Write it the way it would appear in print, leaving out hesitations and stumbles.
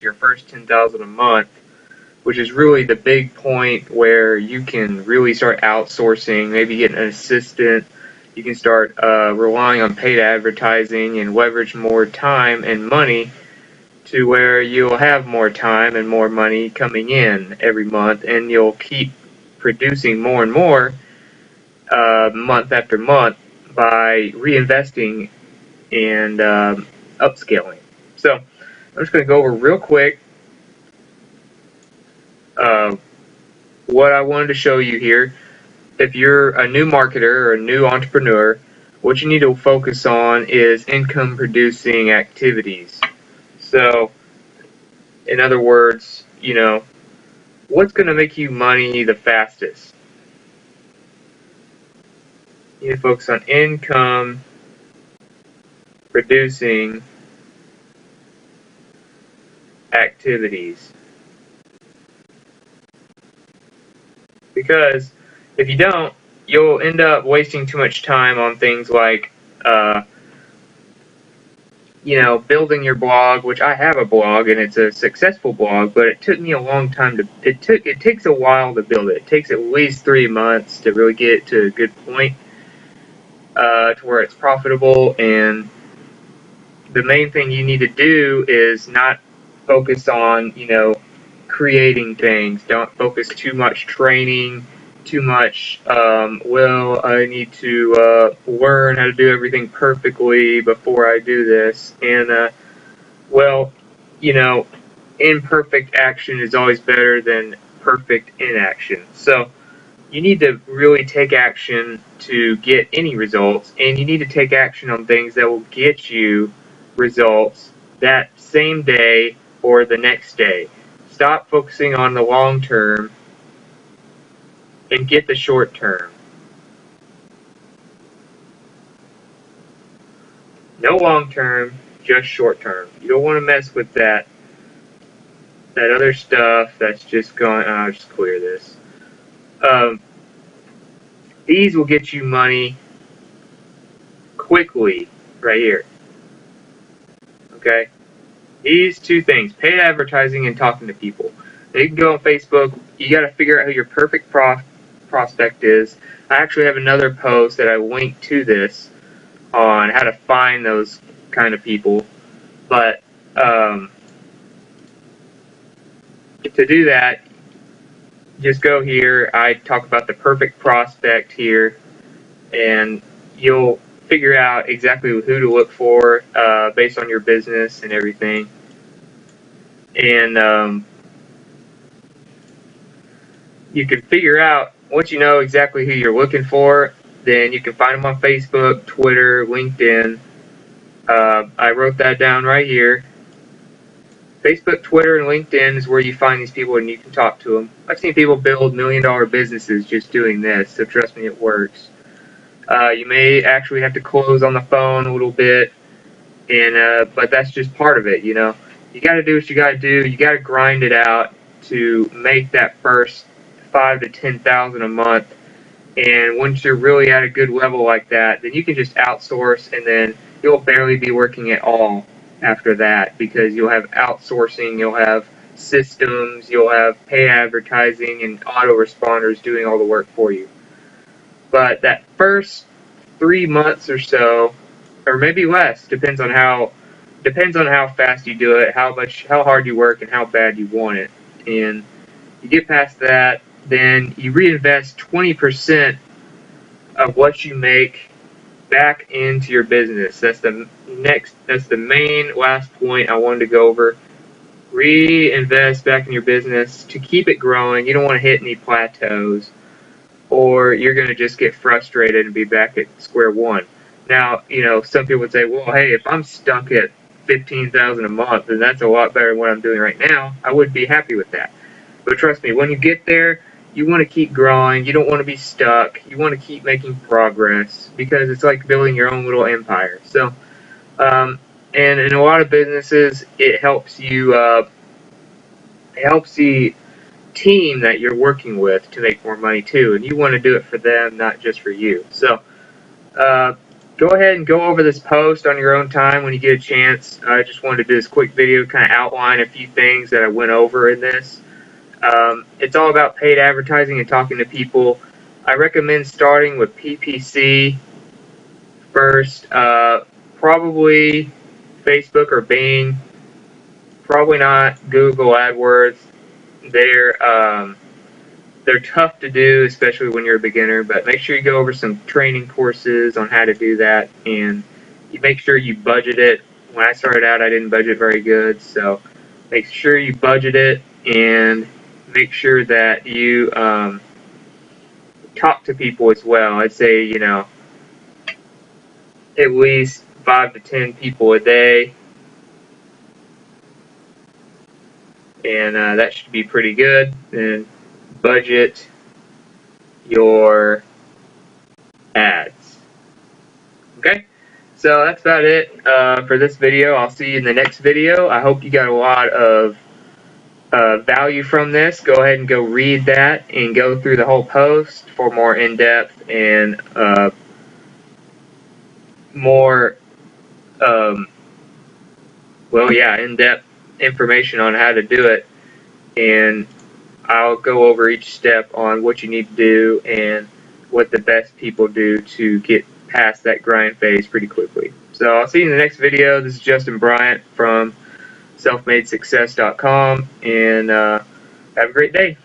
your first 10,000 a month, which is really the big point where you can really start outsourcing, maybe get an assistant. You can start relying on paid advertising and leverage more time and money to where you'll have more time and more money coming in every month, and you'll keep producing more and more month after month by reinvesting and upscaling. So I'm just going to go over real quick what I wanted to show you here. If you're a new marketer or a new entrepreneur, what you need to focus on is income producing activities. So, in other words, what's going to make you money the fastest? You need to focus on income producing activities. Because if you don't, you'll end up wasting too much time on things like building your blog, which I have a blog and it's a successful blog, but it took me a long time to it takes a while to build it. It takes at least 3 months to really get it to a good point to where it's profitable. And the main thing you need to do is not focus on creating things. Don't focus too much training, too much I need to learn how to do everything perfectly before I do this. And imperfect action is always better than perfect inaction. So you need to really take action to get any results, and you need to take action on things that will get you results that same day or the next day. Stop focusing on the long term and get the short term. No long term, just short term. You don't want to mess with that other stuff that's just going. I'll just clear this. These will get you money quickly right here. Okay? These two things, paid advertising and talking to people. You can go on Facebook. You got to figure out who your perfect prospect is. I actually have another post that I linked to this on how to find those kind of people. But to do that, just go here. I talk about the perfect prospect here, and you'll figure out exactly who to look for based on your business and everything. And you can figure out, once you know exactly who you're looking for, then you can find them on Facebook, Twitter, LinkedIn. I wrote that down right here. Facebook, Twitter, and LinkedIn is where you find these people and you can talk to them. I've seen people build $1-million businesses just doing this, so trust me, it works. You may actually have to close on the phone a little bit, but that's just part of it, You got to do what you got to do. You got to grind it out to make that first 5,000 to 10,000 a month. And once you're really at a good level like that, then you can just outsource, and then you'll barely be working at all after that, because you'll have outsourcing, you'll have systems, you'll have pay advertising and autoresponders doing all the work for you. But that first 3 months or so, or maybe less, depends on how fast you do it, how hard you work, and how bad you want it. And you get past that, then you reinvest 20% of what you make back into your business. That's the main last point I wanted to go over. Reinvest back in your business to keep it growing. You don't want to hit any plateaus, or you're going to just get frustrated and be back at square one. Now, some people would say, well, hey, if I'm stuck at 15,000 a month, then that's a lot better than what I'm doing right now. I would be happy with that. But trust me, when you get there, you want to keep growing. You don't want to be stuck. You want to keep making progress, because it's like building your own little empire. So, and in a lot of businesses, it helps you. It helps the team that you're working with to make more money too, and you want to do it for them, not just for you. So, go ahead and go over this post on your own time when you get a chance. I just wanted to do this quick video, kind of outline a few things that I went over in this. It's all about paid advertising and talking to people. I recommend starting with PPC first, probably Facebook or Bing, probably not Google AdWords. They're tough to do, especially when you're a beginner, but make sure you go over some training courses on how to do that, and you make sure you budget it. When I started out, I didn't budget very good, so make sure you budget it, and make sure that you talk to people as well. I'd say, you know, at least 5 to 10 people a day, and that should be pretty good. And budget your ads. Okay, so that's about it for this video. I'll see you in the next video. I hope you got a lot of value from this. Go ahead and go read that and go through the whole post for more in-depth and more in-depth information on how to do it, and I'll go over each step on what you need to do and what the best people do to get past that grind phase pretty quickly. So I'll see you in the next video. This is Justin Bryant from selfmadesuccess.com, and have a great day.